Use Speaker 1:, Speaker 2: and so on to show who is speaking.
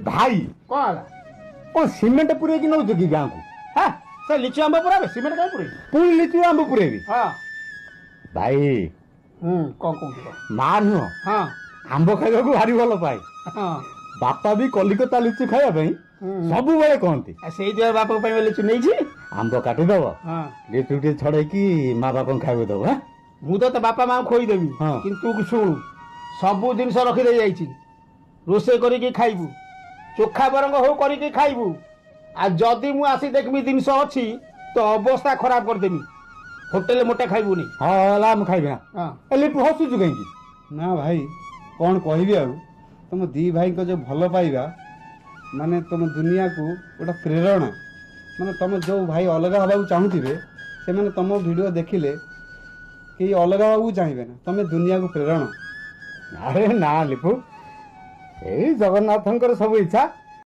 Speaker 1: भाई
Speaker 2: कौन है
Speaker 1: कौन सीमेंट पूरे की नौ की गाँव को
Speaker 2: हाँ से लीची आंबा पूरा सीमेंट का पूरी
Speaker 1: पुणी लीची आंब पूरे
Speaker 2: हाँ
Speaker 1: भाई
Speaker 2: कौन कौन
Speaker 1: माँ नुह
Speaker 2: हाँ
Speaker 1: आंब खाइबा भारी भल पाए
Speaker 2: हाँ
Speaker 1: बापा भी कलिकता लिचु खाइबा सब बेले कहती
Speaker 2: से बापा लीची नहीं
Speaker 1: आंब काटिदब
Speaker 2: हाँ
Speaker 1: लिचु टे छड़ेकी माँ बापा खाइबे दब हाँ
Speaker 2: मु तो बापा माँ खोईदेवी
Speaker 1: हाँ।
Speaker 2: किंतु शुणु सबू जिन रखिदे जाइछि रोषे करिकी खाइबू चोखा बरंग हो करिकी खाइबू आ जदि मु आसी देखमी जिनस अच्छी तो अवस्था खराब करदेमी होटेल मोटे खाइबूनी
Speaker 1: हाँ ला हम खाइबे
Speaker 2: हाँ
Speaker 1: लिपु हसुचु कहीं
Speaker 3: ना भाई कौन कहबी आ तुम दी भाई को जो भल पाइबा माने तुम दुनिया को गोटे प्रेरणा माने तुम जो भाई अलग हवा चाहूबे से माने तुम वीडियो देखिले कि अलग हवा चाहिए ना तुम दुनिया को प्रेरणा
Speaker 1: अरे ना लिपु ए जगन्नाथंकर सब इच्छा